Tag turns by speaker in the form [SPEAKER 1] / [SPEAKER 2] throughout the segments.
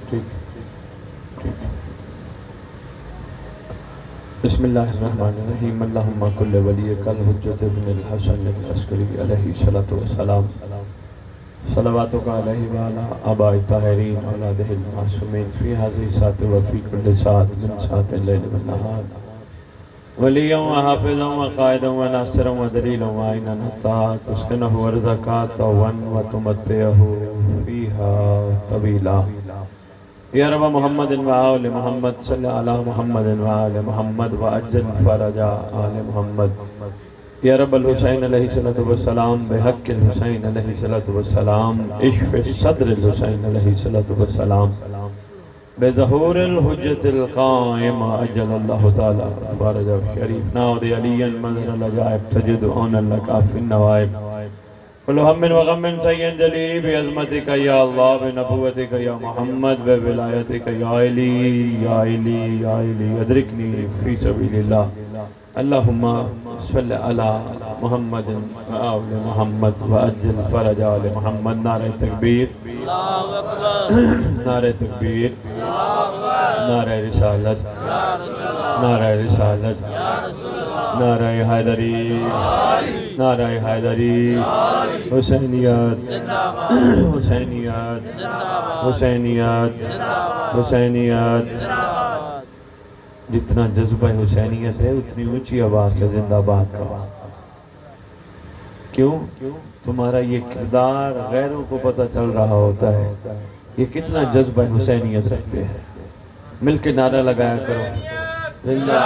[SPEAKER 1] بسم اللہ الرحمن الرحیم اللہم کل ولیک الحجۃ ابن الحسن العسکری علیہ الصلوۃ والسلام صلواتک علیہ وعلی آباء الطاہرین اولاده المعصومین فی هذه الساعة وفی کل ساعة من ساعات اللیل والنہار ولیا وحافظا وقائدا وناصرا ودلیلا وعینا حتی تسکنہ ورزقات وتمتعہ فیہا طویلا یا رب محمد و آل محمد صلی علی محمد و آل محمد وعجل فرج آل محمد یا رب الحسین علیہ السلام بحق الحسین علیہ السلام اشف صدر الحسین علیہ السلام بظہور الحجت القائم عجل اللہ تعالی فرج شریف ناود علی منظر العجائب تجد عون لکا فی النوائب کل ہم وغم سین جلی بعظمتک یا اللہ بنبوتک یا محمد بولایتک یا علی یا علی یا علی ادرکنی فی سبیل اللہ اللہم صلی علی محمد و آل محمد وعجل فرج آل محمد نعرہ تکبیر نعرہ تکبیر نعرہ رسالت نعرہ رسالت نعرہ حیدری نعرہ حیدری حسینیت حسینیت حسینیت حسینیت جتنا جذبہ حسینیت ہے اتنی اونچی آواز سے زندہ باد کا کیوں تمہارا یہ کردار غیروں کو پتہ چل رہا ہوتا ہے یہ کتنا جذبہ حسینیت رکھتے ہیں مل کے نعرہ لگایا کرو زندہ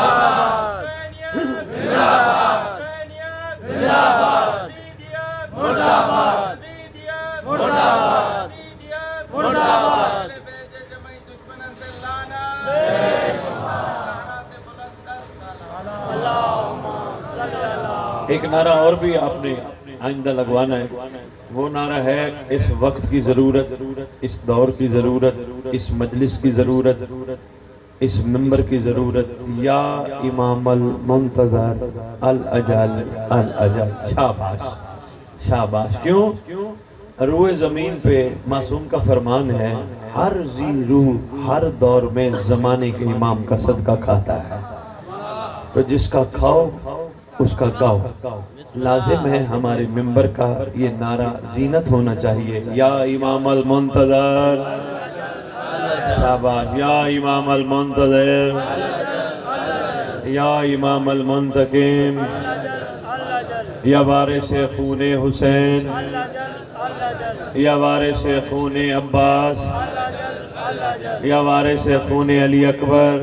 [SPEAKER 1] ایک نعرہ اور بھی آپ نے آئندہ لگوانا ہے وہ نعرہ ہے اس وقت کی ضرورت اس دور کی ضرورت اس مجلس کی ضرورت اس ممبر کی ضرورت یا امام المنتظر الاجل الاجل شاباش شاباش کیوں روئے زمین پہ معصوم کا فرمان ہے ہر ذی روح ہر دور میں زمانے کے امام کا صدقہ کھاتا ہے تو جس کا کھاؤ اس کا گاؤ لازم ہے ہمارے ممبر کا یہ نعرہ زینت ہونا چاہیے یا امام المنتظر شاباش یا امام المنتظر یا امام المنتقم یا وارث خون حسین یا وارث خون عباس یا وارث خون علی اکبر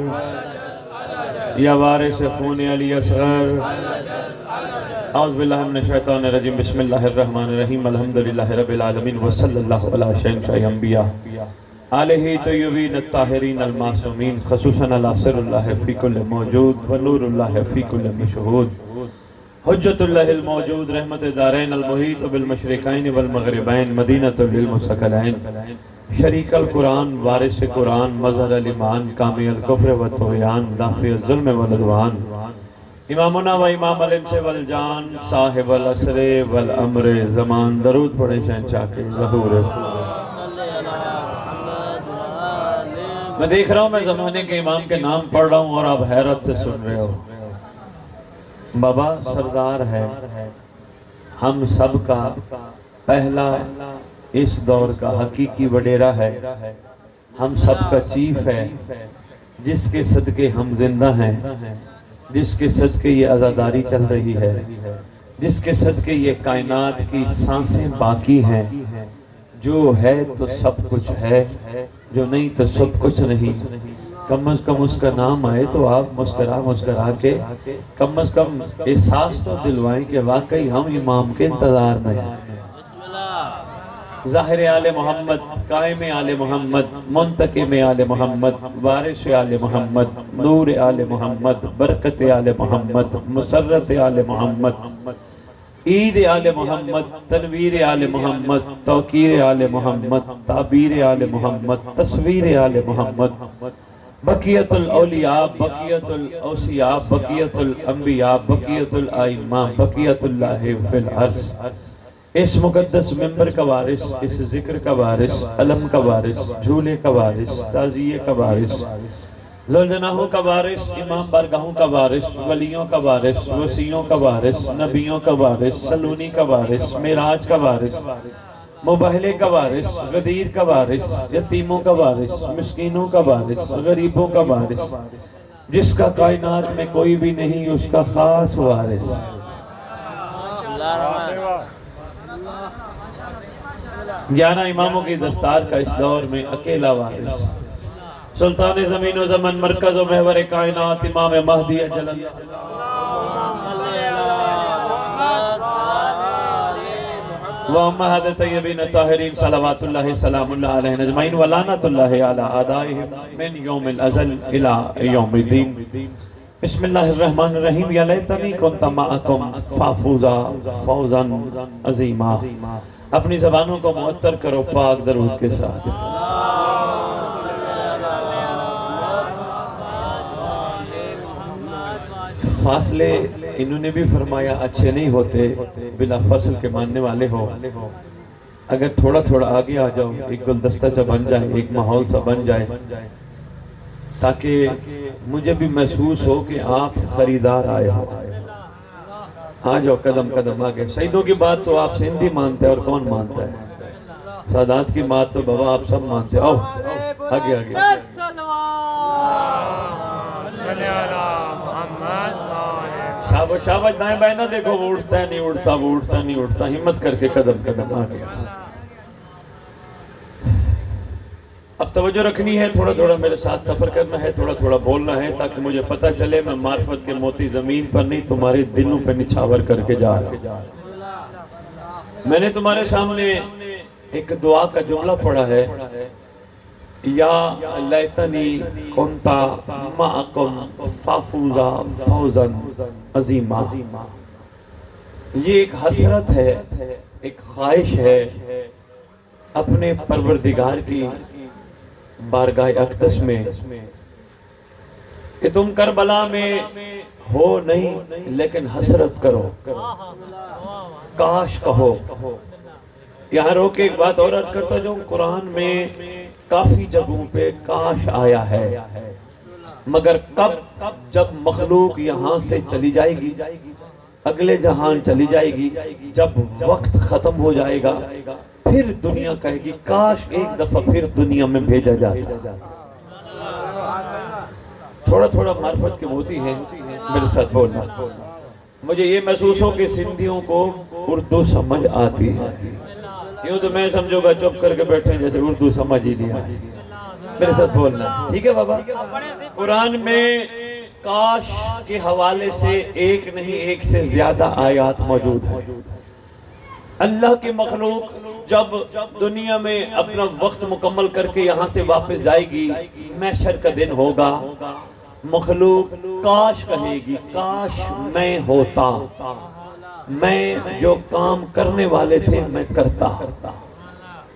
[SPEAKER 1] یا وارث خون علی اصغر اعوذ باللہ من الشیطان الرجیم بسم اللہ الرحمن الرحیم الحمدللہ رب العالمین وصلی اللہ علیہ شہنشاہ انبیاء آلہ طیبین الطاہرین المعصومین خصوصاً علی سر اللہ فی کل موجود ونور اللہ فی کل مشہود حجت اللہ الموجود رحمت دارین المحیط بالمشرقین والمغربین مدینۃ للمسکلین شریک القرآن وارث قرآن مظہر الایمان کامی الکفر والطغیان دافع الظلم والعدوان امامنا و امام الانس والجان صاحب العصر والامر زمان درود پڑھے شہنشاہ کے ظہور میں دیکھ رہا ہوں میں زمانے کے امام کے نام پڑھ رہا ہوں اور آپ حیرت سے سن رہے ہو بابا سردار ہے ہم سب کا پہلا اس دور کا حقیقی وڈیرا ہے ہم سب کا چیف ہے جس کے صدقے ہم زندہ ہیں جس کے صدقے یہ عزاداری چل رہی ہے جس کے صدقے یہ کائنات کی سانسیں باقی ہیں جو ہے تو سب کچھ ہے جو نہیں تو سب کچھ نہیں کم از کم اس کا نام آئے تو آپ مسکرا کے کم از کم احساس تو دلوائیں کہ واقعی ہم امام کے انتظار میں ہیں ظاہر آل محمد قائم آل محمد منتقم آل محمد وارث آل محمد نور آل محمد برکت آل محمد مسرت آل محمد عید آل محمد تنویر آل محمد توقیر آل محمد تعبیر آل محمد تصویر آل محمد بقیت الاولیاء بقیت الاوصیاء بقیت الانبیاء بقیت الائمہ بقیت اللہ فی العرض اس مقدس ممبر کا وارث، اس ذکر کا وارث، علم کا وارث، جھولے کا وارث، تعزیے کا وارث، ذوالجناحوں کا وارث، امام بارگاہوں کا وارث، ولیوں کا وارث، وصیوں کا وارث، نبیوں کا وارث، سلونی کا وارث، معراج کا وارث، مباہلے کا وارث، غدیر کا وارث، یتیموں کا وارث، مسکینوں کا وارث، غریبوں کا وارث، جس کا کائنات میں کوئی بھی نہیں اس کا خاص وارث۔ 11 اماموں کی دستار کا اس دور میں اکیلا وارث، سلطان زمین و زمن، مرکز و محور کائنات، امام مہدی اجل وَأُمَّهَاتِ طیبین طاہرین صلوات اللہ سلام اللہ علیہ اجمعین ولعنۃ اللہ علی اعدائہم من یوم الازل الی یوم الدین۔ بسم اللہ الرحمن الرحیم۔ یا لیتنی کنت معکم فافوزا فوزا عظیما۔ اپنی زبانوں کو معطر کرو پاک درود کے ساتھ۔ فاصلے انہوں نے بھی فرمایا اچھے نہیں ہوتے بلا فصل کے ماننے والے ہو، اگر تھوڑا تھوڑا آگے آ جاؤ، ایک گلدستہ سا بن جائے، ایک ماحول سا بن جائے، تاکہ مجھے بھی محسوس ہو کہ آپ خریدار آئے ہو۔ آ جاؤ قدم قدم آگے۔ سعیدوں کی بات تو آپ سندھی مانتے ہیں اور کون مانتا ہے؟ سادات کی بات تو بابا آپ سب مانتے ہیں۔ آؤ آگے آگے۔ شاباش شاباش، دائیں بائیں نہ دیکھو، وہ اٹھتا ہے نہیں اٹھتا، وہ اٹھتا ہے نہیں اٹھتا، ہمت کر کے قدم قدم آگے۔ اب توجہ رکھنی ہے، تھوڑا تھوڑا میرے ساتھ سفر کرنا ہے، تھوڑا تھوڑا بولنا ہے، تاکہ مجھے پتہ چلے میں معرفت کے موتی زمین پر نہیں تمہارے دلوں پہ نچھاور کر کے جا رہا ہوں۔ میں نے تمہارے سامنے ایک دعا کا جملہ پڑھا ہے، یا لیتنی کنتا معکم فافوزا فوزا عظیما۔ یہ ایک حسرت ہے، ایک خواہش ہے اپنے پروردگار کی بارگاہ اقدس میں کہ تم کربلا میں ہو نہیں لیکن حسرت کرو، کاش کہو۔ یہاں رو کے ایک بات اور عرض کرتا جو قرآن میں کافی جگہوں پہ کاش آیا ہے، مگر کب؟ جب مخلوق یہاں سے چلی جائے گی، اگلے جہان چلی جائے گی، جب وقت ختم ہو جائے گا، پھر دنیا کہے گی کاش ایک دفعہ پھر دنیا میں بھیجا جاتا۔ تھوڑا تھوڑا معرفت کے موتی ہیں، میرے ساتھ بولنا۔ مجھے یہ محسوس ہو کہ سندھیوں کو اردو سمجھ آتی ہے، یوں تو میں سمجھو گا چپ کر کے بیٹھے جیسے اردو سمجھ ہی نہیں آتی۔ میرے ساتھ بولنا، ٹھیک ہے بابا؟ قرآن میں کاش کے حوالے سے ایک نہیں ایک سے زیادہ آیات موجود ہیں۔ اللہ کی مخلوق جب دنیا میں اپنا وقت مکمل کر کے یہاں سے واپس جائے گی، محشر کا دن ہوگا، مخلوق کاش کہے گی، کاش میں ہوتا، میں جو کام کرنے والے تھے میں کرتا،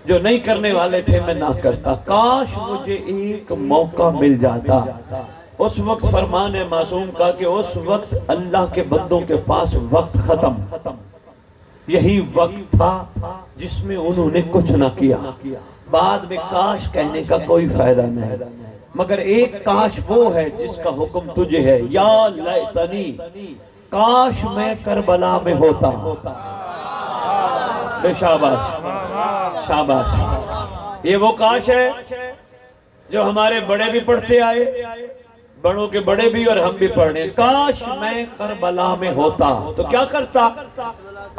[SPEAKER 1] جو نہیں کرنے والے تھے میں نہ کرتا، کاش مجھے ایک موقع مل جاتا۔ اس وقت فرمان ہے معصوم کا کہ اس وقت اللہ کے بندوں کے پاس وقت ختم، یہی وقت تھا جس میں انہوں نے کچھ نہ کیا، بعد میں کاش کہنے کا کوئی فائدہ نہیں، مگر ایک کاش وہ ہے جس کا حکم تجھے ہے، یا لیتنی، کاش میں کربلا میں ہوتا۔ شاباش شاباش، یہ وہ کاش ہے جو ہمارے بڑے بھی پڑھتے آئے، بڑوں کے بڑے بھی اور ہم بھی پڑھنے۔ کاش میں کربلا میں ہوتا تو کیا کرتا؟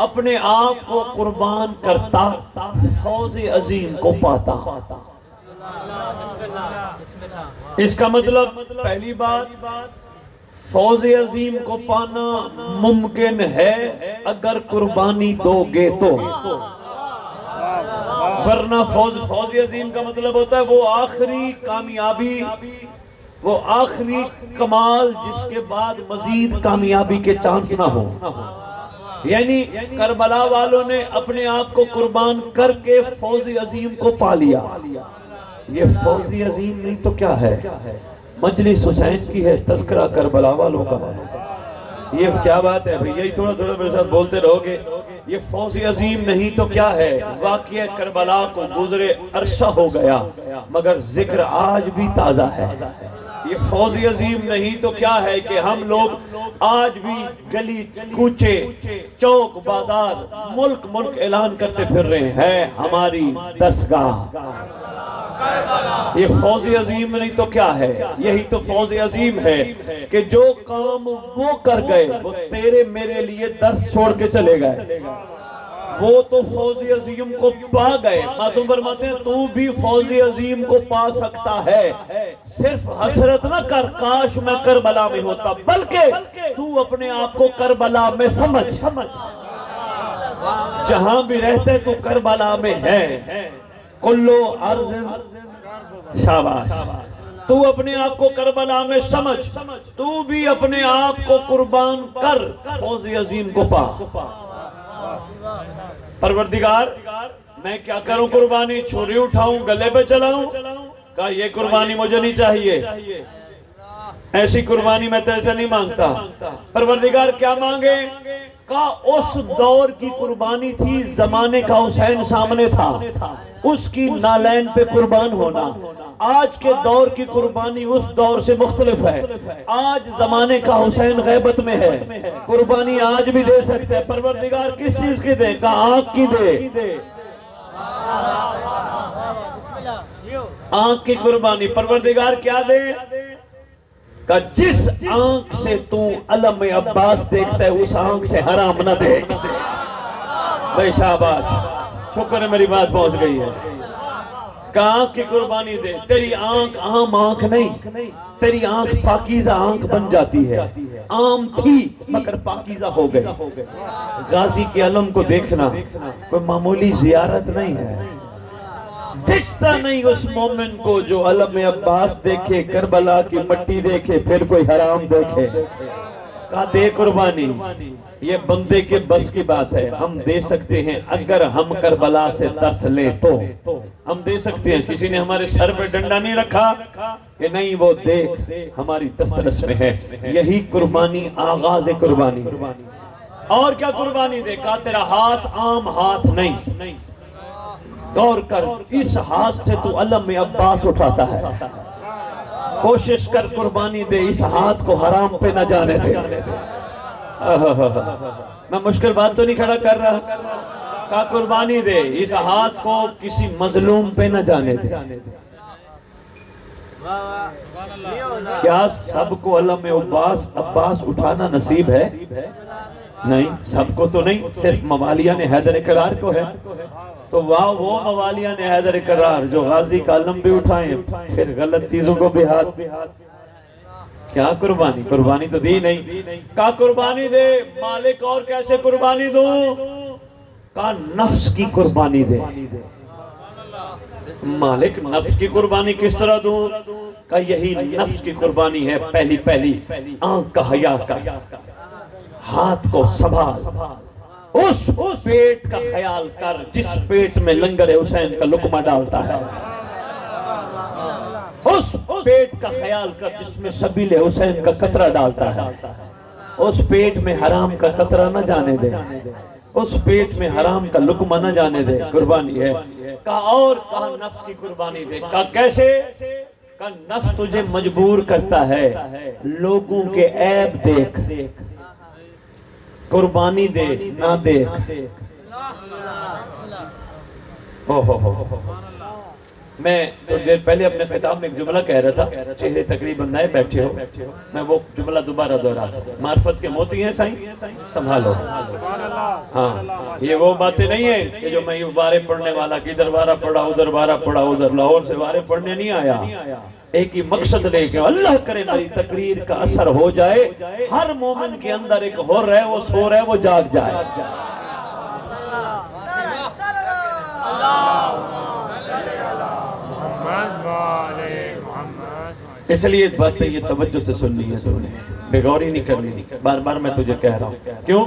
[SPEAKER 1] اپنے آپ کو قربان کرتا، فوز عظیم کو پاتا۔ اس کا مطلب پہلی بات، فوز عظیم کو پانا ممکن ہے اگر قربانی دو گے تو، ورنہ فوز عظیم کا مطلب ہوتا ہے وہ آخری کامیابی، وہ آخری کمال جس کے بعد مزید کامیابی کے چانس نہ ہو۔ یعنی کربلا والوں نے اپنے آپ کو قربان کر کے فوز عظیم کو پا لیا۔ یہ فوز عظیم نہیں تو کیا ہے؟ مجلس حسین کی ہے، تذکرہ کربلا والوں کا ہے۔ یہ کیا بات ہے بھئی؟ یہی تھوڑا تھوڑا میرے ساتھ بولتے رہو گے یہ فوز عظیم نہیں تو کیا ہے؟ واقعہ کربلا کو گزرے عرصہ ہو گیا مگر ذکر آج بھی تازہ ہے۔ یہ فوز عظیم نہیں تو کیا ہے کہ ہم لوگ آج بھی گلی کوچے چوک بازار ملک اعلان کرتے پھر رہے ہیں ہماری درسگاہ۔ یہ فوز عظیم نہیں تو کیا ہے؟ یہی تو فوز عظیم ہے کہ جو کام وہ کر گئے وہ تیرے میرے لیے درس چھوڑ کے چلے گئے، وہ تو فوز عظیم کو پا گئے۔ معصوم فرماتے ہیں تو بھی فوز عظیم کو پا سکتا ہے، صرف حسرت نہ کر کاش میں کربلا میں ہوتا، بلکہ تو اپنے آپ کو کربلا میں سمجھ، جہاں بھی رہتے تو کربلا میں ہے۔ کلو عرض شاباش، تو اپنے آپ کو کربلا میں سمجھ، تو بھی اپنے آپ کو قربان کر، فوز عظیم کو پا۔ پروردگار میں کیا کروں؟ قربانی چھری اٹھاؤں گلے پہ چلاؤں؟ کہا یہ قربانی مجھے نہیں چاہیے، ایسی قربانی میں تیسے نہیں مانگتا۔ پروردگار کیا مانگے؟ کہا اس دور کی قربانی تھی، زمانے کا حسین سامنے تھا، اس کی نالین پہ قربان ہونا۔ آج کے دور کی قربانی اس دور سے مختلف ہے، آج زمانے کا حسین غیبت میں ہے، قربانی آج بھی دے سکتے ہیں۔ پروردگار کس چیز کی دے؟ کہا آنکھ کی دے، آنکھ کی قربانی۔ پروردگار کیا دے؟ کہ جس آنکھ سے تو علم عباس دیکھتا ہے اس آنکھ سے حرام نہ دیکھ۔ بھائی شاباش، شکر ہے میری بات پہنچ گئی ہے۔ کہ آنکھ کی قربانی دے، تیری آنکھ عام آنکھ نہیں، تیری آنکھ پاکیزہ آنکھ بن جاتی ہے، عام تھی مگر پاکیزہ ہو گئی۔ غازی کے علم کو دیکھنا کوئی معمولی زیارت نہیں ہے، جشتہ نہیں اس مومن کو جو علم عباس دیکھے، کربلا کی مٹی دیکھے، پھر کوئی حرام دیکھے۔ کہا دے قربانی، یہ بندے کے بس کی بات ہے، ہم دے سکتے ہیں اگر ہم کربلا سے درس لیں تو ہم دے سکتے ہیں۔ کسی نے ہمارے سر پہ ڈنڈا نہیں رکھا کہ نہیں وہ دیکھ ہماری دسترس میں ہے۔ یہی قربانی، آغاز قربانی۔ اور کیا قربانی دے؟ کہا تیرا ہاتھ عام ہاتھ نہیں، غور کر، اس ہاتھ سے تو علم عباس اٹھاتا ہے، کوشش کر قربانی دے، اس ہاتھ کو حرام پہ نہ جانے دے۔ میں مشکل بات تو نہیں کھڑا کر رہا؟ کہا قربانی دے، اس ہاتھ کو کسی مظلوم پہ نہ جانے دے۔ کیا سب کو علم عباس اٹھانا نصیب ہے؟ نہیں، سب کو تو نہیں، صرف موالیان حیدر کرار کو ہے۔ تو واہ وہ موالیان حیدر کرار جو غازی کا علم بھی اٹھائیں، پھر غلط چیزوں کو بھی ہاتھ۔ کیا قربانی؟ قربانی تو دی نہیں۔ کہا قربانی دے، مالک اور کیسے قربانی دوں؟ کہا نفس کی قربانی دے۔ مالک نفس کی قربانی کس طرح دوں؟ کہا یہی نفس کی قربانی ہے، پہلی آنکھ کا حیا کا، ہاتھ کو سنبھال، اس پیٹ کا خیال کر جس پیٹ میں لنگر حسین کا لقمہ ڈالتا ہے، اس پیٹ کا خیال کر جس میں سبیل حسین کا قطرہ ڈالتا ہے، اس پیٹ میں حرام کا قطرہ نہ جانے دے، اس پیٹ میں حرام کا لقمہ نہ جانے دے۔ قربانی ہے۔ کہا اور کہا نفس کی قربانی دے۔ کہا کیسے؟ کہا نفس تجھے مجبور کرتا ہے لوگوں کے عیب دیکھ، قربانی دے نہ دیکھ۔ میں تو دیر پہلے اپنے خطاب میں ایک جملہ کہہ رہا تھا، چہرے تقریباً نئے بیٹھے ہو، میں وہ جملہ دوبارہ دہراتا ہوں۔ معرفت کے موتی ہیں سائیں، سنبھالو۔ ہاں، یہ وہ باتیں نہیں ہیں کہ جو میں یہ بارے پڑھنے والا کہ ادھر بارہ پڑھا ادھر بارہ پڑھا ادھر، لاہور سے بارے پڑھنے نہیں آیا۔ ایک ہی مقصد لے کے، اللہ کرے میری تقریر کا اثر ہو جائے، ہر مومن کے اندر ایک ہو رہا ہے، وہ سو رہا ہے، وہ جاگ جائے۔ اس لیے باتیں یہ توجہ سے سننی ہے، بغوری نہیں کرنی۔ بار بار میں تجھے کہہ رہا ہوں، کیوں؟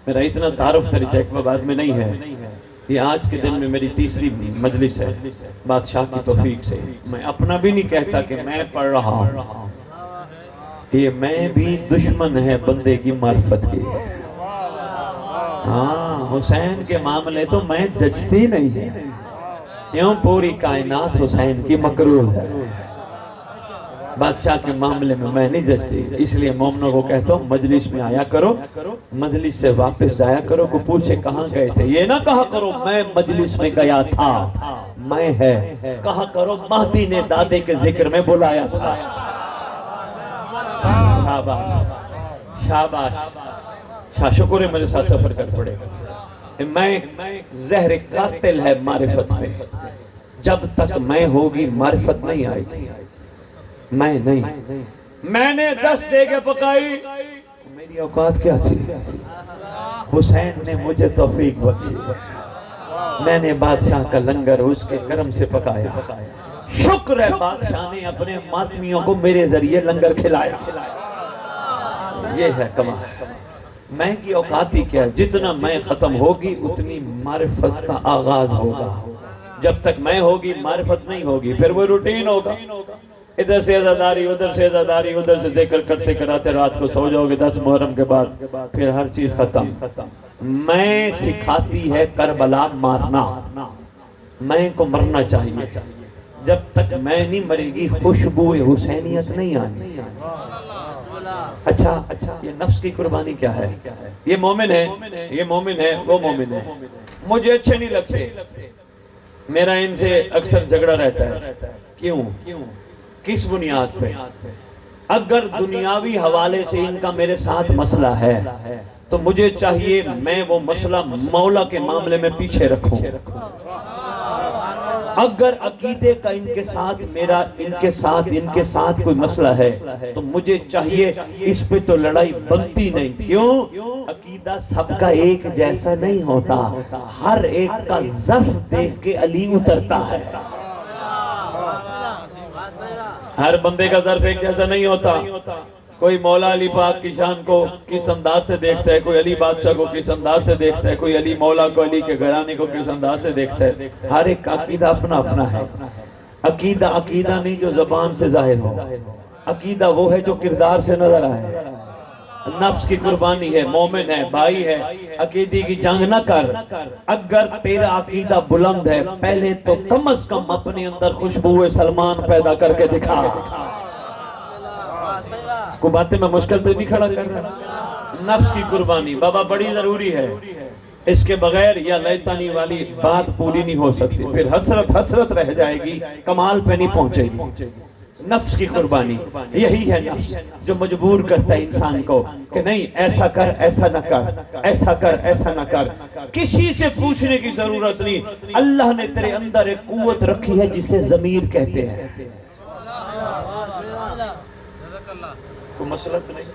[SPEAKER 1] میرا اتنا تعارف تیری جیکوہ بعد میں نہیں ہے، یہ آج کے دن میں میری تیسری مجلس ہے، بادشاہ کی توفیق سے۔ میں اپنا بھی نہیں کہتا کہ میں پڑھ رہا ہوں، یہ میں بھی دشمن ہے بندے کی معرفت کی۔ ہاں حسین کے معاملے تو میں ججتی نہیں ہے، کیوں پوری کائنات حسین کی مقروض ہے، بادشاہ کے معاملے میں نہیں ججتی۔ اس لیے مومنوں کو کہتا ہوں مجلس میں آیا کرو، مجلس سے واپس جایا کرو، کو پوچھے کہاں گئے تھے، یہ نہ کہا کرو میں مجلس میں گیا تھا، میں ہے، کہا کرو مہدی نے دادے کے ذکر میں بلایا تھا۔ شاباش شاباش، شکر ہے مجھے ساتھ سفر کر پڑے گا۔ میں زہر قاتل ہے معرفت میں، جب تک میں ہوگی معرفت نہیں آئے گی، میں نہیں، میں نے 10 دیگیں پکائی، میری اوقات کیا تھی؟ حسین نے مجھے توفیق بخشی، میں نے بادشاہ کا لنگر اس کے کرم سے پکایا، شکر ہے بادشاہ نے اپنے ماتمیوں کو میرے ذریعے لنگر کھلایا۔ یہ ہے کمال۔ میں کی اوقات ہی کیا، جتنا میں ختم ہوگی اتنی معرفت کا آغاز ہوگا، جب تک میں ہوگی معرفت نہیں ہوگی، پھر وہ روٹین ہوگا، ادھر سے عزاداری ادھر سے عزاداری ادھر سے ذکر کرتے کراتے رات کو سو جاؤ گے 10 محرم کے بعد، پھر ہر چیز ختم۔ میں سکھاتی ہے کربلا مارنا، میں کو مرنا چاہیے، جب تک میں نہیں مرے گی خوشبو حسینیت نہیں آنی۔ اچھا یہ نفس کی قربانی کیا ہے؟ یہ مومن ہے، یہ مومن ہے، وہ مومن ہے، مجھے اچھے نہیں لگتے، میرا ان سے اکثر جھگڑا رہتا ہے، کیوں؟ کس بنیاد پہ؟ اگر دنیاوی حوالے سے ان کا میرے ساتھ مسئلہ ہے تو مجھے چاہیے میں وہ مسئلہ مولا کے معاملے میں پیچھے رکھوں۔ اگر عقیدے کا ان کے ساتھ کوئی مسئلہ ہے تو مجھے چاہیے اس پہ تو لڑائی بنتی نہیں، کیوں؟ عقیدہ سب کا ایک جیسا نہیں ہوتا، ہر ایک کا ظرف دیکھ کے علی اترتا ہے، ہر بندے کا ظرف ایک جیسا نہیں ہوتا، کوئی مولا علی پاک کی شان کو کس انداز سے دیکھتا ہے، کوئی علی بادشاہ کو کس انداز سے دیکھتا ہے، کوئی علی مولا کو علی کے گھرانے کو کس انداز سے دیکھتا ہے، ہر ایک کا عقیدہ اپنا اپنا ہے۔ عقیدہ نہیں جو زبان سے ظاہر ہو، عقیدہ وہ ہے جو کردار سے نظر آئے، نفس کی قربانی ہے، مومن ہے، بھائی ہے، عقیدے کی جنگ نہ کر۔ اگر تیرا عقیدہ بلند ہے پہلے تو کم از کم اپنے اندر خوشبو سلمان پیدا کر کے دکھا۔ کو باتیں میں مشکل پہ نہیں کھڑا کر رہا، نفس کی قربانی بابا بڑی ضروری ہے، اس کے بغیر یا لیتانی والی بات پوری نہیں ہو سکتی، پھر حسرت رہ جائے گی، کمال پہ نہیں پہنچے گی۔ نفس کی قربانی یہی ہے، نفس جو مجبور کرتا ہے انسان کو کہ نہیں ایسا کر ایسا نہ کر، ایسا کر ایسا نہ کر، کسی سے پوچھنے کی ضرورت نہیں، اللہ نے تیرے اندر ایک قوت رکھی ہے جسے ضمیر کہتے ہیں۔ کوئی مسئلہ تو نہیں؟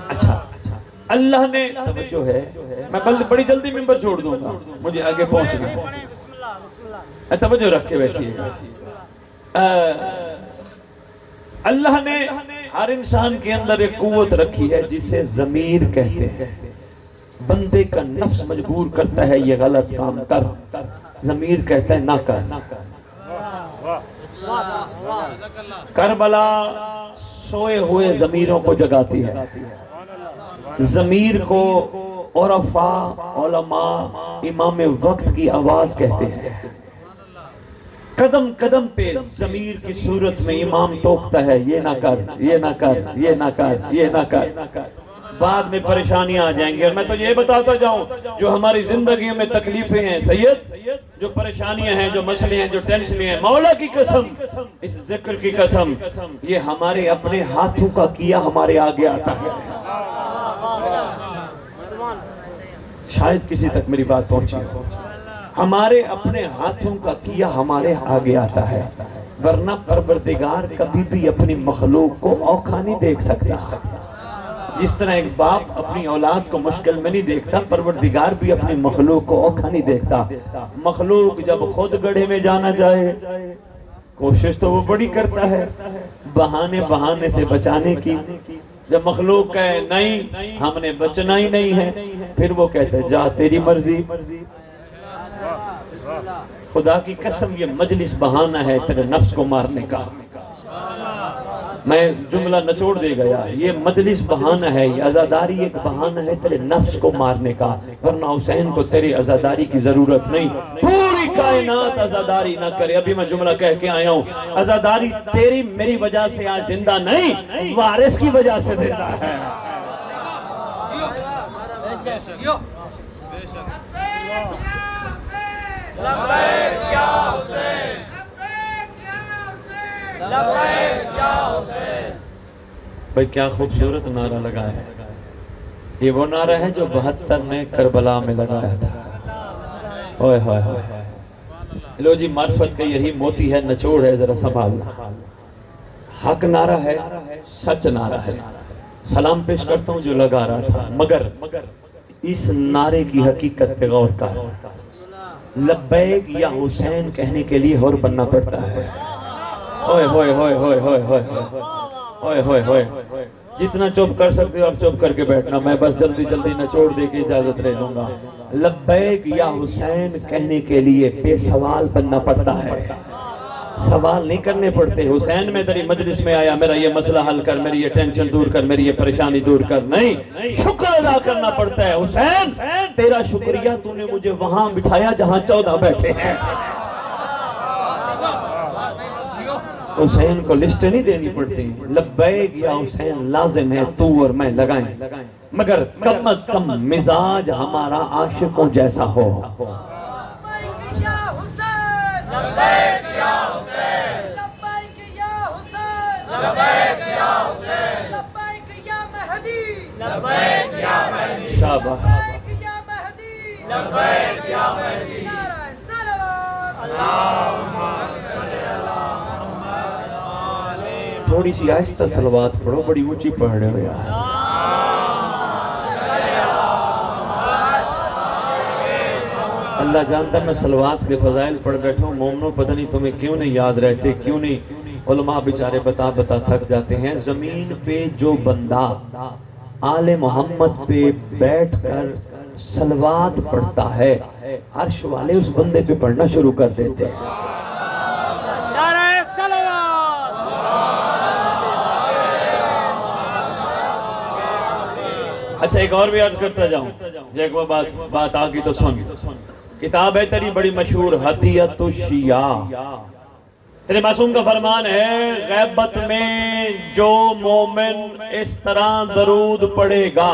[SPEAKER 1] اچھا اللہ نے توجہ ہے، میں بڑی جلدی ممبر چھوڑ دوں گا، مجھے آگے پہنچنا ہے، توجہ رکھ کے بیٹھیے۔ اللہ نے ہر انسان کے اندر ایک قوت رکھی ہے جسے ضمیر کہتے ہیں، بندے کا نفس مجبور کرتا ہے یہ غلط کام کر، ضمیر کہتا ہے نہ کر۔ کربلا سوئے ہوئے ضمیروں کو جگاتی ہے، ضمیر کو عرفاء علماء امام وقت کی آواز کہتے ہیں، قدم قدم پہ ضمیر کی صورت میں امام ٹوکتا ہے یہ نہ کر یہ نہ کر یہ نہ کر یہ نہ کر، بعد میں پریشانیاں آ جائیں گی، اور میں تو یہ بتاتا جاؤں جو ہماری زندگیوں میں تکلیفیں ہیں سید، جو پریشانیاں ہیں، جو مسئلے ہیں، جو ٹینشنیں ہیں، مولا کی قسم، اس ذکر کی قسم، یہ ہمارے اپنے ہاتھوں کا کیا ہمارے آگے آتا ہے۔ شاید کسی تک میری بات پہنچی ہو، ہمارے اپنے ہاتھوں کا کیا ہمارے آگے آتا ہے، ورنہ پروردگار کبھی بھی اپنی مخلوق کو اوکھا نہیں دیکھ سکتا۔ جس طرح ایک باپ اپنی اولاد کو مشکل میں نہیں دیکھتا، پروردگار بھی اپنی مخلوق کو اوکھا نہیں دیکھتا۔ مخلوق جب خود گڑھے میں جانا چاہے کوشش تو وہ بڑی کرتا ہے بہانے سے بچانے کی، جب مخلوق کہے نہیں ہم نے بچنا ہی نہیں ہے، پھر وہ کہتا ہے جا تیری مرضی۔ خدا کی قسم یہ مجلس بہانہ ہے تیرے نفس کو مارنے کا، میں جملہ نچوڑ دے گیا، یہ مجلس بہانہ ہے، یہ عزاداری ایک بہانہ ہے تیرے نفس کو مارنے کا، ورنہ حسین کو تیری عزاداری کی ضرورت نہیں، پوری کائنات عزاداری نہ کرے۔ ابھی میں جملہ کہہ کے آیا ہوں، عزاداری تیری میری وجہ سے آج زندہ نہیں، وارث کی وجہ سے زندہ ہے۔ بھئی کیا خوبصورت نعرہ لگا ہے، یہ وہ نعرہ ہے جو 72 میں کربلا میں لگایا تھا۔ اوئے ہوئے ہوئے، لو جی معرفت کا یہی موتی ہے، نچوڑ ہے، ذرا سنبھالنا۔ حق نعرہ ہے، سچ نعرہ ہے، سلام پیش کرتا ہوں جو لگا رہا تھا، مگر اس نعرے کی حقیقت پہ غور کر، لبیک یا حسین کہنے کے لیے اور بننا پڑتا ہے۔ اوئے ہوئے ہوئے ہوئے ہوئے ہوئے ہوئے ہوئے ہوئے، جتنا چپ کر سکتے ہو آپ چپ کر کے بیٹھنا، میں بس جلدی جلدی نچوڑ دے کے اجازت لے لوں گا۔ لبیک یا حسین کہنے کے لیے بے سوال بننا پڑتا ہے، سوال نہیں کرنے پڑتے۔ حسین میں تیری مجلس میں آیا، میرا یہ مسئلہ حل کر، میری یہ ٹینشن دور کر، میری یہ پریشانی دور کر، نہیں، شکر ادا کرنا پڑتا ہے۔ حسین تیرا شکریہ، تو نے مجھے وہاں بٹھایا جہاں 14 بیٹھے ہیں۔ حسین کو لسٹ نہیں دینی پڑتی، لبیک یا حسین لازم ہے تو اور میں لگائیں، مگر کم از کم مزاج ہمارا عاشقوں جیسا ہو۔
[SPEAKER 2] لبیک یا حسین، لبیک یا حسین، لبیک یا حسین، لبیک یا حسین، لبیک یا مہدی، لبیک یا مہدی،
[SPEAKER 1] شاباش،
[SPEAKER 2] لبیک یا مہدی، لبیک یا مہدی، نعرہ صلوات، اللہم صل علی محمد۔
[SPEAKER 1] تھوڑی سی آہستہ صلوات پڑھو، بڑی اونچی پڑھ رہے ہو یار۔ اللہ جانتا میں صلوات کے فضائل پڑھ بیٹھا ہوں، مومنوں پتہ نہیں تمہیں کیوں نہیں یاد رہتے، کیوں نہیں علماء بیچارے بتا بتا تھک جاتے ہیں۔ زمین پہ جو بندہ آل محمد پہ بیٹھ کر صلوات پڑھتا ہے، عرش والے اس بندے پہ پڑھنا شروع کر دیتے ہیں۔ اچھا ایک اور بھی عرض کرتا جاؤں، ایک وہ بات آگی تو سن، کتاب ہے تیری بڑی مشہور ہدیۃ الشیعہ، تیرے معصوم کا فرمان ہے، غیبت میں جو مومن اس طرح درود پڑھے گا،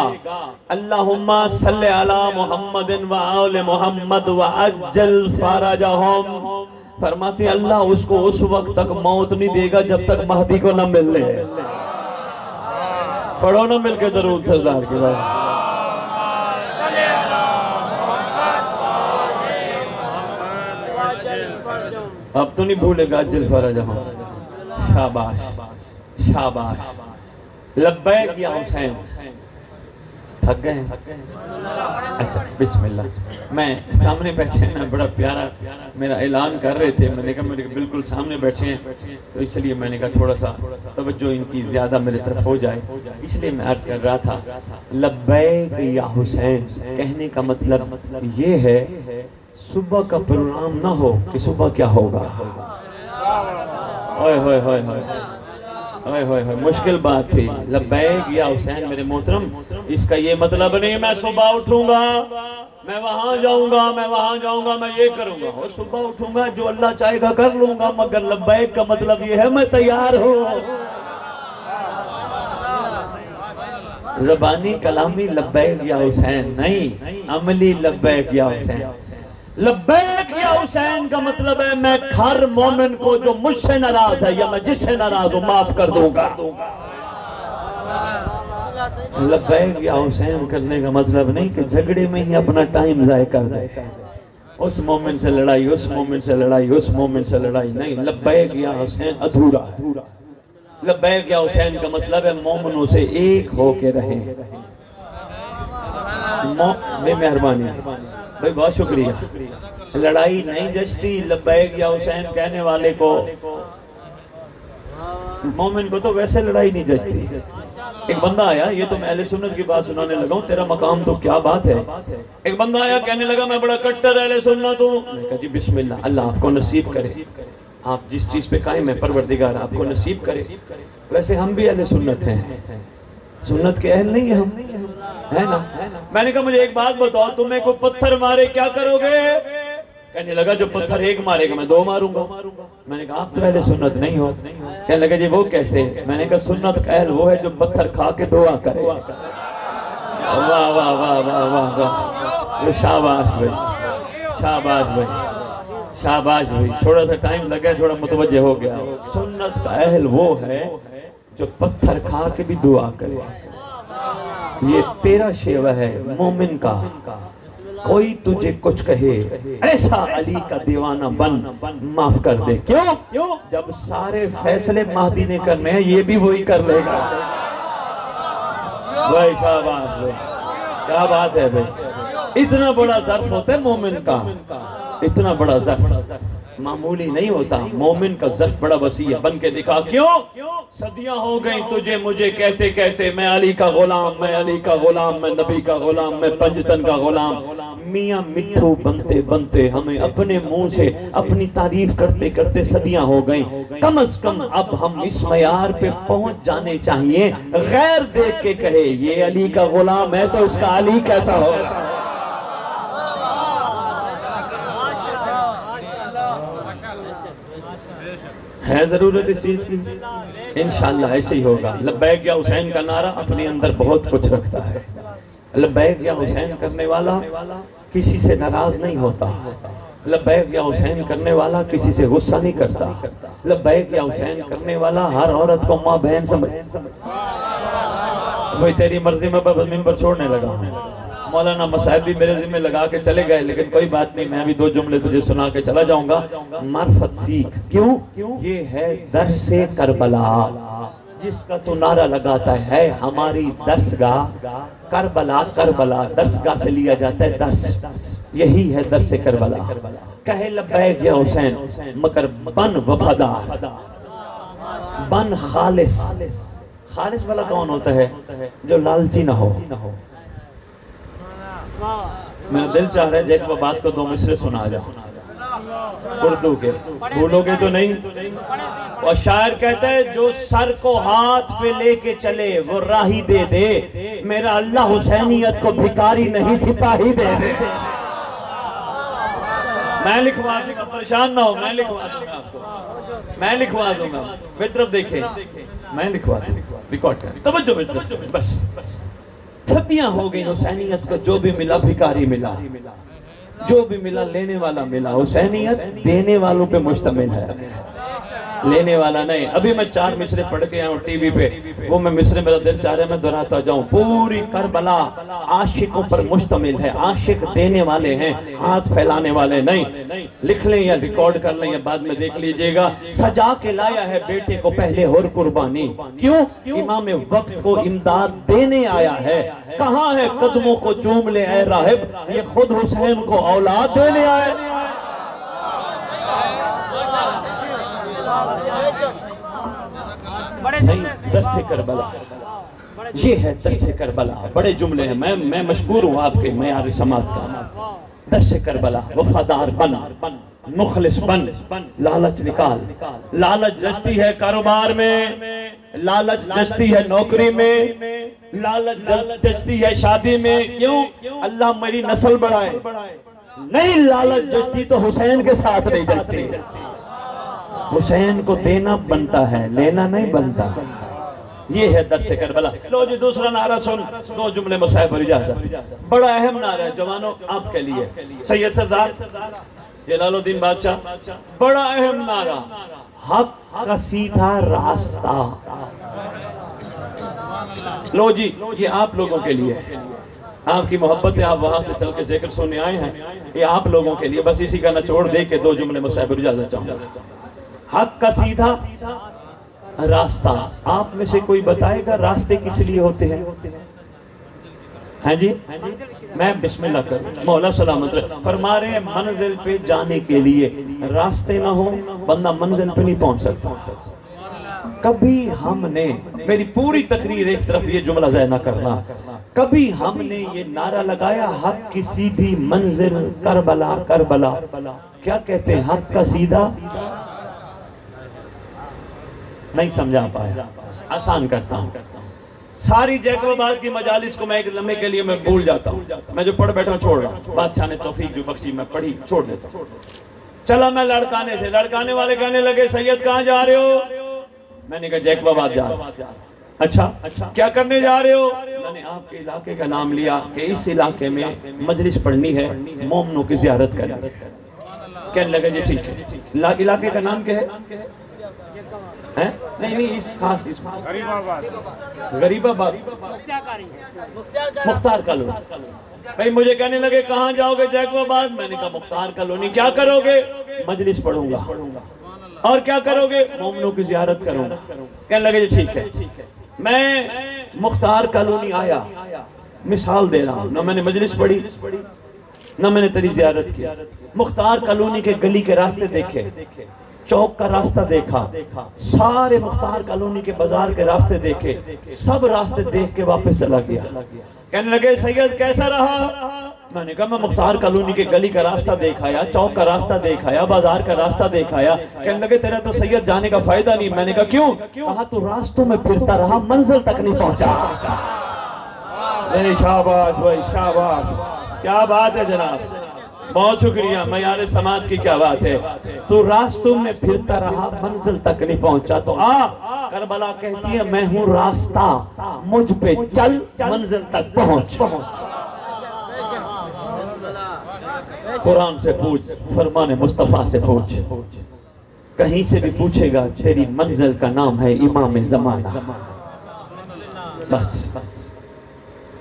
[SPEAKER 1] اللہم صلی علی محمد و آل محمد و عجل فرجہم، فرماتے ہیں اللہ اس کو اس وقت تک موت نہیں دے گا جب تک مہدی کو نہ مل لے۔ پڑھو نہ مل کے درود سردار کے بعد۔ اب تو نہیں بھولے گا عجل فرجہم، شاباش شاباش۔ لبیک یا حسین، تھک گئے ہیں؟ اچھا بسم اللہ۔ میں سامنے بیٹھے ہیں، بڑا پیارا میرا اعلان کر رہے تھے، میں نے کہا میرے بالکل سامنے بیٹھے ہیں، تو اس لیے میں نے کہا تھوڑا سا توجہ ان کی زیادہ میرے طرف ہو جائے، اس لیے میں عرض کر رہا تھا لبیک یا حسین کہنے کا مطلب یہ ہے، صبح کا پروگرام نہ ہو کہ صبح کیا ہوگا۔ اوئے ہوئے ہوئے ہوئے اوئے ہوئے ہوئے، مشکل بات تھی۔ لبیک یا حسین میرے محترم، اس کا یہ مطلب نہیں میں صبح اٹھوں گا، میں وہاں جاؤں گا، میں وہاں جاؤں گا، میں یہ کروں گا، اور صبح اٹھوں گا جو اللہ چاہے گا کر لوں گا، مگر لبیک کا مطلب یہ ہے میں تیار ہوں۔ زبانی کلامی لبیک یا حسین نہیں، عملی لبیک یا حسین۔ لبیک یا حسین کا مطلب ہے میں ہر مومن کو جو مجھ سے ناراض ہے یا میں جس سے ناراض ہوں معاف کر دوں گا۔ لبیک یا حسین کرنے کا مطلب نہیں کہ جھگڑے میں ہی اپنا ٹائم ضائع کر دے، اس مومن سے لڑائی، اس مومن سے لڑائی، اس مومن سے لڑائی، نہیں۔ لبیک یا حسین ادھورا ہے۔ لبیک یا حسین کا مطلب ہے مومنوں سے ایک ہو کے رہیں۔ بے مہربانی بھائی، بہت شکریہ۔ لڑائی نہیں جچتی لبیک یا حسین کہنے والے کو، مومن کو تو ویسے لڑائی نہیں جچتی۔ ایک بندہ آیا، یہ تو میں اہل سنت کی بات سنانے لگا ہوں، تیرا مقام تو کیا بات ہے۔ ایک بندہ آیا کہنے لگا میں بڑا کٹر اہل سنت ہوں، میں نے کہا جی بسم اللہ، اللہ آپ کو نصیب کرے، آپ جس چیز پہ قائم ہے پروردگار آپ کو نصیب کرے. ویسے ہم بھی اہل سنت ہیں, سنت کے اہل نہیں ہیں ہم, ہے نا. میں نے کہا مجھے ایک بات بتاؤ, تمہیں کوئی پتھر مارے کیا کرو گے؟ کہنے لگا جو پتھر ایک مارے گا میں 2 ماروں گا. میں نے کہا آپ تو اہل سنت نہیں ہو. کہنے لگا جی وہ کیسے؟ میں نے کہا سنت کا اہل وہ ہے جو پتھر کھا کے دعا کرے. واہ واہ واہ واہ واہ واہ, شاباش بھائی, شاباش بھائی, شاباش بھائی. تھوڑا سا ٹائم لگا, تھوڑا متوجہ ہو گیا. سنت کا اہل وہ ہے جو پتھر کھا کے بھی دعا کرے. یہ تیرا شیوہ ہے مومن کا. کوئی تجھے کچھ کہے ایسا علی کا دیوانہ بن, معاف کر دے. کیوں؟ جب سارے فیصلے مہدی نے کرنے ہیں یہ بھی وہی کر لے گا. بھائی شاباش بھائی, کیا بات ہے بھائی. اتنا بڑا ظرف ہوتا ہے مومن کا, اتنا بڑا ظرف معمولی نہیں ہوتا. مومن کا ظرف بڑا وسیع ہے. بن کے دکھا. کیوں؟ صدیاں ہو گئیں تجھے مجھے کہتے کہتے میں علی کا غلام, میں علی کا غلام, میں نبی کا غلام, میں پنجتن کا غلام. میاں مٹھو بنتے بنتے ہمیں اپنے منہ سے اپنی تعریف کرتے کرتے صدیاں ہو گئیں. کم از کم اب ہم اس معیار پہ پہنچ جانے چاہیے, غیر دیکھ کے کہے یہ علی کا غلام ہے تو اس کا علی کیسا ہوگا. ہے ضرورت اس چیز کی؟ انشاءاللہ ایسے ہی ہوگا. لبیک یا حسین کا نعرہ اپنے اندر بہت کچھ رکھتا ہے. لبیک یا حسین کرنے والا کسی سے ناراض نہیں ہوتا. لبیک یا حسین کرنے والا کسی سے غصہ نہیں کرتا. لبیک یا حسین کرنے والا ہر عورت کو ماں بہن سمجھ. وہی تیری مرضی میں ممبر چھوڑنے لگا ہوں. مولانا مصعب بھی میرے ذمہ لگا کے چلے گئے, لیکن کوئی بات نہیں, میں بھی 2 جملے تجھے سنا کے چلا جاؤں گا. معرفت سیکھ. کیوں؟ یہ ہے درس کربلا جس کا تو نعرہ لگاتا ہے ہماری درسگاہ. کربلا کربلا درسگاہ سے لیا جاتا ہے درس. یہی ہے درس کربلا. کہے لبیک یا حسین مگر بن وفادار, بن خالص. خالص والا کون ہوتا ہے؟ جو لالچی نہ ہو. میرا دل چاہ رہا ہے ایک بات کو 2 مصرے سنا جاؤ اردو کے, بھولو گے تو نہیں. اور شاعر کہتا ہے جو سر کو ہاتھ پہ لے کے چلے وہ راہی دے دے, میرا اللہ حسینیت کو بھکاری نہیں سپاہی دے دے. میں لکھوا دوں گا, پریشان نہ ہو, میں لکھوا دوں گا آپ کو, میں لکھوا دوں گا. فطرت دیکھیں, میں لکھوا دوں گا, ریکارڈ کریں. توجہ بس. صدیاں ہو گئی حسینیت کو جو بھی ملا بھکاری ملا, جو بھی ملا لینے والا ملا. حسینیت دینے والوں پہ مشتمل ہے, لینے والا نہیں. ابھی میں 4 مصرے پڑھ کے آیا ہوں ٹی وی پہ, وہ میں مصرے میرا دل چاہ رہا ہے میں دہراتا جاؤں. پوری کربلا عاشقوں پر مشتمل ہے. عاشق دینے والے ہیں, ہاتھ پھیلانے والے نہیں. لکھ لیں یا ریکارڈ کر لیں یا بعد میں دیکھ لیجئے گا. سجا کے لایا ہے بیٹے کو پہلے اور قربانی. کیوں؟ امام وقت کو امداد دینے آیا ہے. کہاں ہے قدموں کو چوم لے اے راہب, یہ خود حسین کو اولاد دینے آئے. درس کربلا, یہ ہے درس کربلا. بڑے جملے ہیں, میں مشکور ہوں آپ کے معیار سماعت کا. درس کربلا. وفادار بن, مخلص بن, لالچ نکال. لالچ جچتی ہے کاروبار میں, لالچ جچتی ہے نوکری میں, لالچ جچتی ہے شادی میں. کیوں؟ اللہ میری نسل بڑھائے. نہیں, لالچ جچتی تو حسین کے ساتھ نہیں جچتی. حسین کو دینا بنتا ہے, لینا نہیں بنتا. یہ ہے درس کربلا. لو جی دوسرا نعرہ سن, 2 جملے مصعب اور اجازت. بڑا اہم نعرہ ہے جوانوں آپ کے لیے. سید سردار جلال الدین بادشاہ, بڑا اہم نعرہ, حق کا سیدھا راستہ. لو جی یہ آپ لوگوں کے لیے, آپ کی محبت ہے, آپ وہاں سے چل کے ذکر سننے آئے ہیں, یہ آپ لوگوں کے لیے. بس اسی کا نچوڑ دے کے 2 جملے مصعب اور اجازت چاہوں گا. حق کا سیدھا راستہ. آپ میں سے کوئی بتائے گا راستے کس لیے ہوتے ہیں؟ ہاں جی, میں بسم اللہ کر. مولا سلامت فرما رہے ہیں منزل پہ جانے کے لیے راستے نہ ہوں بندہ منزل پہ نہیں پہنچ سکتا. کبھی ہم نے, میری پوری تقریر ایک طرف یہ جملہ ضائع نہ کرنا, کبھی ہم نے یہ نعرہ لگایا حق کی سیدھی منزل کربلا کربلا. کیا کہتے ہیں حق کا سیدھا نہیں سمجھا پایا، آسان کرتا ہوں۔ ساری جیکب آباد کی مجالس کو میں ایک لمحے کے لیے میں بھول جاتا ہوں، میں جو پڑھ بیٹھا ہوں چھوڑ رہا ہوں، بادشاہ نے توفیق جو بخشی میں پڑھی چھوڑ دیتا ہوں۔ چلا میں لڑکانے سے، لڑکانے والے کہنے لگے سید کہاں جا رہے ہو؟ میں نے کہا جیکب آباد جا رہا ہوں۔ اچھا کیا کرنے جا رہے ہو؟ میں نے آپ کے علاقے کا نام لیا کہ اس علاقے میں مجلس پڑھنی ہے، مومنوں کی زیارت کرنی۔ کہنے لگے جی ٹھیک ہے۔ علاقے کا نام کیا ہے؟ نہیں اس خاص غریب آباد، مختار کالونی۔ بھائی مجھے کہنے لگے کہاں جاؤ گے؟ جیکب آباد۔ میں نے کہا مختار کالونی۔ کیا کرو گے؟ مجلس پڑھوں گا۔ اور کیا کرو گے؟ مومنوں کی زیارت کروں گا۔ کہنے لگے جی ٹھیک ہے۔ میں مختار کالونی آیا، مثال دے رہا ہوں، نہ میں نے مجلس پڑھی نہ میں نے تیری زیارت کی۔ مختار کالونی کے گلی کے راستے دیکھے، چوک کا راستہ دیکھا، سارے مختار کالونی کے بازار کے راستے دیکھے، سب راستے دیکھ کے واپس چلا گیا۔ کہنے لگے سید کیسا رہا؟ میں نے کہا میں مختار کالونی کے گلی کا راستہ دیکھایا، چوک کا راستہ دیکھایا، بازار کا راستہ دیکھایا۔ کہنے لگے تیرا تو سید جانے کا فائدہ نہیں۔ میں نے کہا کیوں؟ کہا تو راستوں میں پھرتا رہا، منزل تک نہیں پہنچا۔ شاباش بھائی شاباش، کیا بات ہے جناب، بہت شکریہ، معیار سماعت کی کیا بات ہے۔ تو راستوں میں پھرتا رہا، منزل تک نہیں پہنچا۔ تو کربلا کہتی ہے میں ہوں راستہ، مجھ پہ چل منزل تک پہنچ۔ قرآن سے پوچھ، فرمان مصطفیٰ سے پوچھ، کہیں سے بھی پوچھے گا تیری منزل کا نام ہے امام زمانہ۔ بس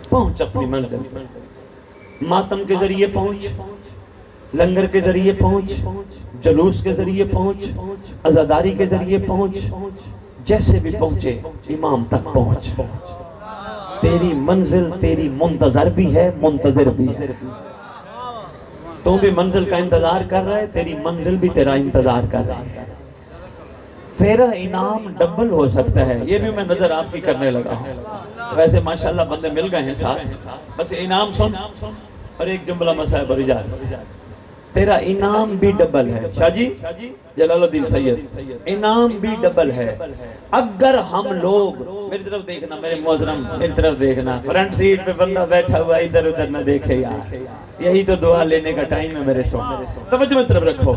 [SPEAKER 1] پہنچ اپنی منزل، ماتم کے ذریعے پہنچ، لنگر کے ذریعے پہنچ، جلوس کے ذریعے پہنچ، عزاداری کے ذریعے پہنچ، جیسے بھی پہنچے امام تک پہنچ۔ تیری منزل تیری منتظر بھی ہے، منتظر بھی ہے۔ تو بھی منزل کا انتظار کر رہا ہے، تیری منزل بھی تیرا انتظار کر رہا ہے۔ تیرا انعام ڈبل ہو سکتا ہے، یہ بھی میں نظر آپ کی کرنے لگا ہوں۔ ویسے ماشاءاللہ بندے مل گئے ہیں ساتھ، بس انعام سن اور ایک جملہ مسائب اور اجازت۔ تیرا انعام بھی ڈبل ہے شاہ جی، جلال الدین سید، انعام بھی ڈبل ہے۔ اگر ہم لوگ، میری طرف دیکھنا میرے محترم، میری طرف دیکھنا، فرنٹ سیٹ پہ بندہ بیٹھا ہوا ادھر ادھر نہ دیکھے یار، یہی تو دعا لینے کا ٹائم ہے میرے سو، توجہ میں طرف رکھو۔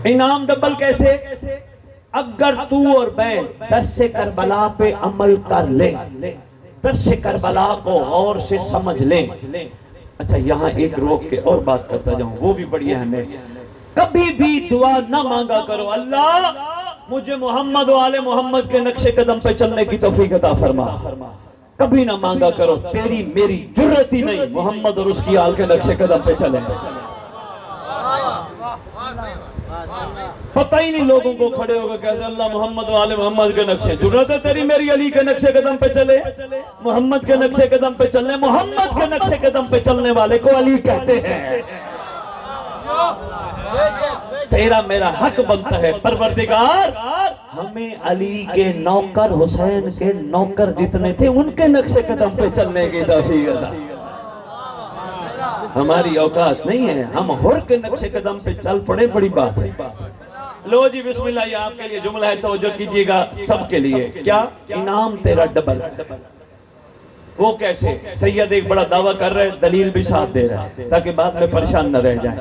[SPEAKER 1] انعام ڈبل کیسے؟ اگر تو اور میں درس کربلا پہ عمل کر لیں، درس کربلا کو غور سے سمجھ لیں۔ اچھا یہاں ایک روک کے اور بات کرتا جاؤں، وہ بھی بڑی اہم ہے۔ کبھی بھی دعا نہ مانگا کرو اللہ مجھے محمد و آل محمد کے نقش قدم پہ چلنے کی توفیق عطا فرما، کبھی نہ مانگا کرو، تیری میری جرت ہی نہیں محمد اور اس کی آل کے نقش قدم پہ چلیں۔ پتہ ہی نہیں لوگوں کو کھڑے ہوگا کہتے اللہ محمد و آل محمد کے نقشے، جرت ہے تیری میری علی کے نقش قدم پہ چلے، محمد کے نقش قدم پہ چلنے، محمد کے نقش قدم پہ چلنے والے کو علی کہتے ہیں۔ تیرا میرا حق بنتا ہے پروردگار ہمیں علی کے نوکر، حسین کے نوکر جتنے تھے ان کے نقش قدم پہ چلنے کی توفیق عطا۔ ہماری اوقات نہیں ہے، ہم حر کے نقش قدم پہ چل پڑے، بڑی بات ہے۔ لو جی بسم اللہ، یہ آپ کے لیے جملہ ہے، توجہ کیجئے گا سب کے لیے۔ کیا؟ انعام تیرا ڈبل۔ وہ کیسے؟ سید ایک بڑا دعویٰ کر رہے، دلیل بھی ساتھ دے رہا ہے تاکہ بعد میں پریشان نہ رہ جائیں۔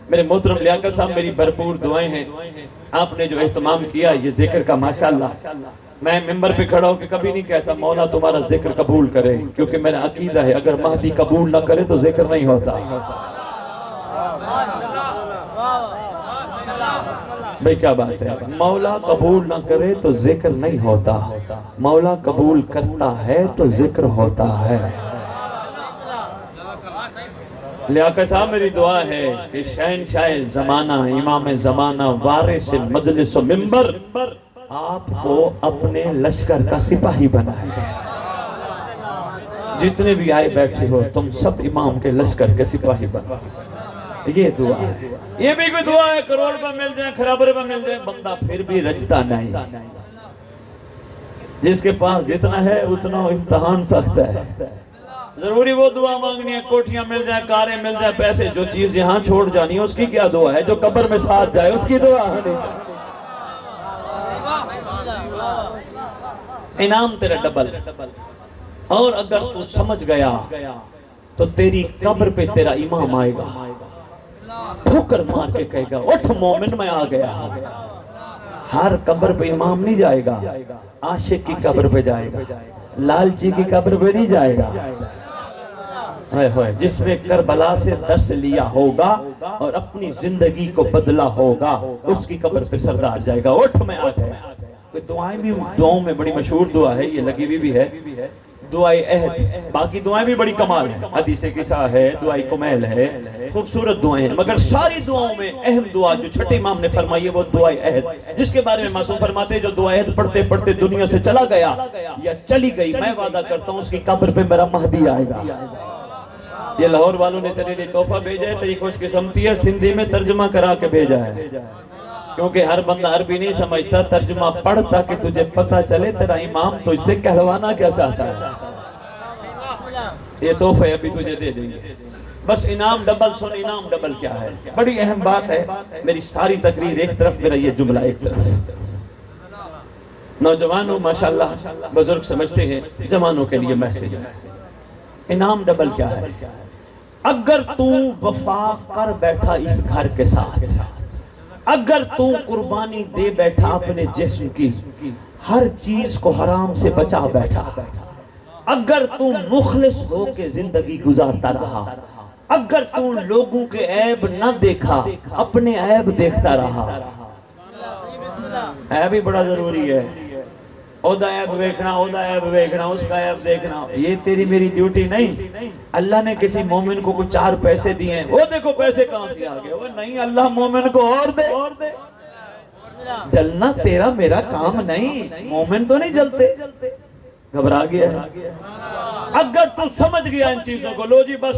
[SPEAKER 1] میرے محترم لیاقت صاحب میری بھرپور دعائیں ہیں، آپ نے جو اہتمام کیا یہ ذکر کا ماشاءاللہ، میں ممبر پہ کھڑا ہوں کہ کبھی نہیں کہتا مولا تمہارا ذکر قبول کرے، کیونکہ میرا عقیدہ ہے اگر مہدی قبول نہ کرے تو ذکر نہیں ہوتا۔ بھئی کیا بات ہے، مولا قبول نہ کرے تو ذکر نہیں ہوتا، مولا قبول کرتا ہے تو ذکر ہوتا ہے۔ لیاقت صاحب میری دعا ہے کہ شہنشاہ زمانہ، امام زمانہ، وارث مجلس و منبر آپ کو اپنے لشکر کا سپاہی بنائے۔ جتنے بھی آئے بیٹھے ہو تم سب امام کے لشکر کے سپاہی بنائے، یہ دعا ہے۔ یہ بھی کوئی دعا ہے کروڑ پہ مل جائیں، خرابر پہ مل جائیں، بندہ پھر بھی رجتا نہیں۔ جس کے پاس جتنا ہے اتنا امتحان سخت ہے۔ ضروری وہ دعا مانگنی ہے کوٹھیاں مل جائیں، کاریں مل جائیں، پیسے، جو چیز یہاں چھوڑ جانی ہے اس کی کیا دعا ہے؟ جو قبر میں ساتھ جائے اس کی دعا ہونی چاہیے۔ انعام تیرا ڈبل. اور اگر تو سمجھ گیا تو تیری قبر پہ تیرا امام آئے گا, ٹھوکر مار کے کہے گا اٹھ مومن میں آ گیا. ہر قبر پہ امام نہیں جائے گا, عاشق کی قبر پہ جائے گا, لالچی کی قبر پہ نہیں جائے گا. جس نے کربلا سے درس لیا ہوگا اور اپنی زندگی کو بدلا ہوگا, اس کی قبر پہ سردار جائے گا اٹھ میں آ گیا. دعائیں بھی, دعاؤں میں بڑی مشہور دعا ہے, یہ لگی بھی ہے دعائے عہد. باقی دعائیں بھی بڑی کمال ہیں, حدیث قصہ ہے, دعائے کمیل ہے, خوبصورت دعائیں ہیں. مگر ساری دعاؤں میں اہم دعا جو چھٹے امام نے فرمائی ہے وہ دعائے عہد, جس کے بارے میں معصوم فرماتے ہیں جو دعائے عہد پڑھتے پڑھتے دنیا سے چلا گیا یا چلی گئی, میں وعدہ کرتا ہوں اس کی قبر پہ میرا مہدی آئے گا. یہ لاہور والوں نے تیرے لیے تحفہ بھیجا ہے, تیری خوش قسمتی ہے, سندھی میں ترجمہ کرا کے بھیجا ہے, کیونکہ ہر بندہ عربی نہیں سمجھتا. ترجمہ پڑھ تاکہ تجھے پتہ چلے تیرا امام تو اس سے کہلوانا کیا چاہتا ہے. یہ تحفہ ابھی تجھے دے دیں گے. بس انعام ڈبل سن, انعام ڈبل کیا ہے, بڑی اہم بات ہے. میری ساری تقریر ایک طرف, میرا یہ جملہ ایک طرف. نوجوانوں ماشاءاللہ بزرگ سمجھتے ہیں, جوانوں کے لیے میسج ہے. انعام ڈبل کیا ہے؟ اگر تو وفا کر بیٹھا اس گھر کے ساتھ, اگر تو قربانی دے بیٹھا اپنے جسم کی, ہر چیز کو حرام سے بچا بیٹھا, اگر تو مخلص ہو کے زندگی گزارتا رہا, اگر تو لوگوں کے عیب نہ دیکھا اپنے عیب دیکھتا رہا. عیب بھی بڑا ضروری ہے, عہدہ عیب دیکھنا, عہدہ عیب دیکھنا, اس کا عیب دیکھنا, یہ تیری میری ڈیوٹی نہیں. اللہ نے کسی مومن کو 4 پیسے دیے ہیں, وہ دیکھو پیسے کہاں سے آگئے, وہ نہیں, اللہ مومن کو اور دے. جلنا تیرا میرا کام نہیں, مومن تو نہیں جلتے. گھبرا گیا ہے. اگر تو سمجھ گیا ان چیزوں کو, لو جی بس,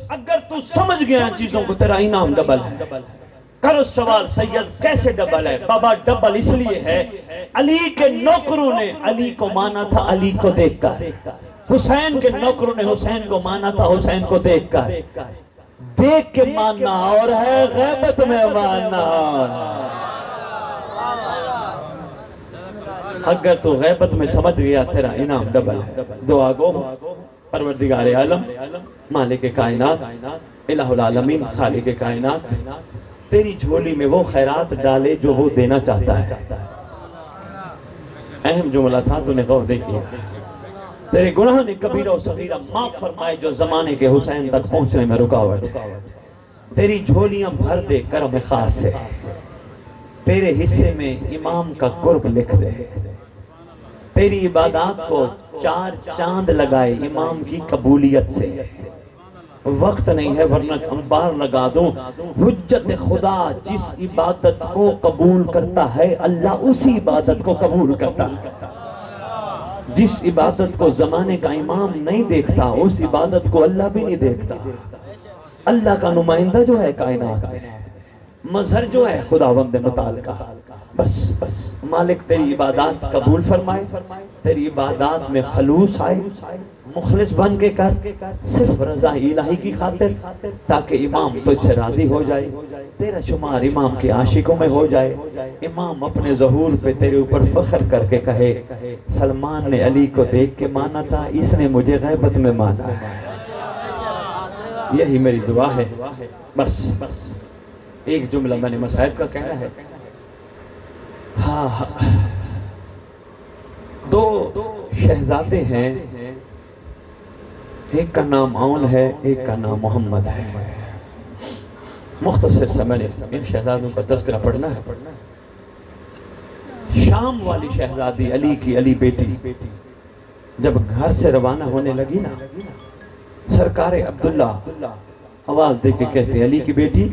[SPEAKER 1] اگر تو سمجھ گیا ان چیزوں کو, تیرا انعام ڈبل ہے. کرو سوال سید کیسے ڈبل ہے؟ بابا ڈبل اس لیے ہے, علی کے نوکروں نے علی کو مانا تھا علی کو دیکھ کر, حسین کے نوکروں نے حسین کو مانا تھا حسین کو دیکھ کر. دیکھ کے ماننا اور ہے, غیبت میں ماننا. اگر تو غیبت میں سمجھ گیا تیرا انعام ڈبل ہے. دعا گو پروردگار عالم, مالک کائنات, الہ العالمین, خالق کائنات, تیری جھولی میں وہ خیرات ڈالے جو وہ دینا چاہتا ہے. اہم جملہ تھا, تو نے غور نہیں کیا. تیرے گناہ نے کبیرہ و صغیرہ معاف فرمائے جو زمانے کے حسین تک پہنچنے میں رکاوٹ. تیری جھولیاں بھر دے کرم خاص سے, تیرے حصے میں امام کا قرب لکھ دے. تیری عبادات کو 4 چاند لگائے امام کی قبولیت سے. وقت نہیں ہے ورنہ انبار لگا دوں. حجت خدا جس عبادت کو قبول کرتا ہے اللہ اسی عبادت کو قبول کرتا ہے. جس عبادت کو زمانے کا امام نہیں دیکھتا اس عبادت کو اللہ بھی نہیں دیکھتا. اللہ کا نمائندہ جو ہے کائنات میں, مظہر جو ہے خداوند متعال کا. بس مالک تیری عبادات قبول فرمائے, تیری عبادات میں خلوص آئے, مخلص بن کے کر, صرف رضا الہی کی خاطر, تاکہ امام تجھ سے راضی ہو جائے, تیرا شمار امام کے عاشقوں میں ہو جائے. امام اپنے ظہور پہ تیرے اوپر فخر کر کے کہے, سلمان نے علی کو دیکھ کے مانا تھا, اس نے مجھے غیبت میں مانا. یہی میری دعا ہے. بس ایک جملہ میں نے مصائب کا کہنا ہے. ہاں 2 شہزادے ہیں, ایک کا نام عون ہے, ایک کا نام محمد ہے. مختصر سے میں نے ان شہزادوں کا تذکرہ پڑھنا ہے. شام والی شہزادی علی کی علی بیٹی جب گھر سے روانہ ہونے لگی نا, سرکار عبداللہ آواز دے کے کہتے علی کی بیٹی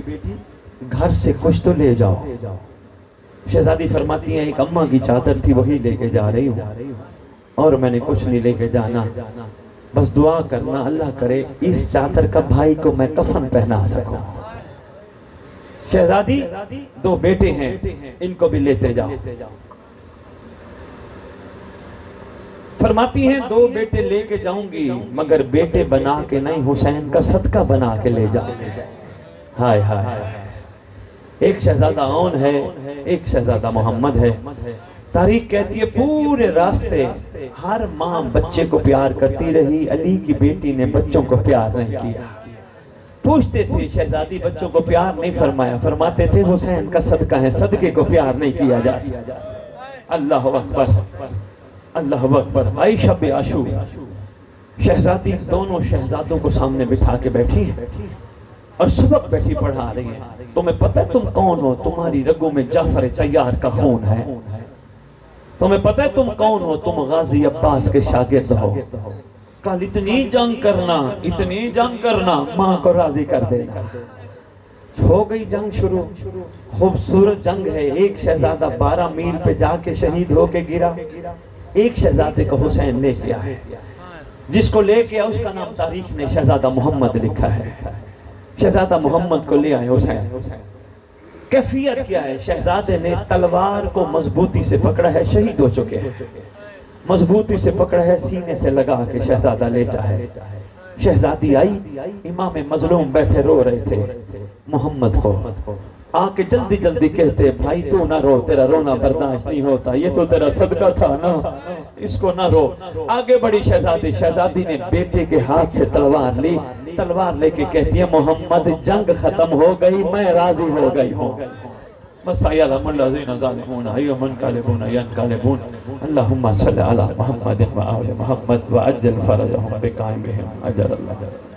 [SPEAKER 1] گھر سے کچھ تو لے جاؤ. شہزادی فرماتی ہیں ایک اماں کی چادر تھی وہی لے کے جا رہی ہوں, اور میں نے کچھ نہیں لے کے جانا. بس دعا کرنا اللہ کرے اس چادر کا بھائی کو میں کفن پہنا سکوں. شہزادی 2 بیٹے ہیں, ان کو بھی لیتے جاؤ. فرماتی ہیں 2 بیٹے لے کے جاؤں گی مگر بیٹے بنا کے نہیں, حسین کا صدقہ بنا کے لے جاؤں. ہائے ہائے, ایک شہزادہ عون ہے, ایک شہزادہ محمد ہے. تاریخ کہتی ہے پورے راستے ہر ماں بچے کو پیار کرتی رہی، علی کی بیٹی نے بچوں کو پیار نہیں کیا۔ پوچھتے تھے شہزادی بچوں کو پیار نہیں فرمایا، فرماتے تھے حسین کا صدقہ ہے، صدقے کو پیار نہیں کیا جاتا۔ اللہ اکبر، اللہ اکبر۔ عائشہ بے عاشو شہزادی دونوں شہزادوں کو سامنے بٹھا کے بیٹھی ہیں اور سبق بیٹھی پڑھا رہی ہیں۔ تمہیں پتہ ہے تم کون ہو؟ تمہاری رگوں میں جعفر طیار کا خون ہے۔ تمہیں پتہ ہے تم کون ہو؟ تم غازی عباس کے شاگرد ہو۔ کل اتنی جنگ کرنا ماں کو راضی کر دینا۔ ہو گئی جنگ شروع، خوبصورت جنگ ہے۔ ایک شہزادہ 12 میل پہ جا کے شہید ہو کے گرا، ایک شہزادے کو حسین لے گیا ہے، جس کو لے گیا اس کا نام تاریخ نے شہزادہ محمد لکھا ہے۔ شہزادہ محمد کو لے آئے حسین۔ کیفیت کیا ہے؟ شہزادے نے تلوار کو مضبوطی سے پکڑا ہے، شہید ہو چکے ہیں، مضبوطی سے پکڑا ہے، سینے سے لگا کے شہزادہ لیٹا ہے۔ شہزادی آئی، امام مظلوم بیٹھے رو رہے تھے، محمد کو آ کے جلدی جلدی کہتے بھائی تو نہ رو، تیرا رونا برداشت نہیں ہوتا، یہ تو تیرا صدقہ تھا نا، اس کو نہ رو۔ آگے بڑی شہزادی نے بیٹے کے ہاتھ سے تلوار لی، تلوار لے کے کہتی ہے محمد جنگ ختم ہو گئی، میں راضی ہو گئی ہوں۔ مسایلم الذین ظالمون منقلبون ینقلبون اللہم صلی علی محمد و آل محمد وعجل فرجہم بقائمہم اجل اللہ۔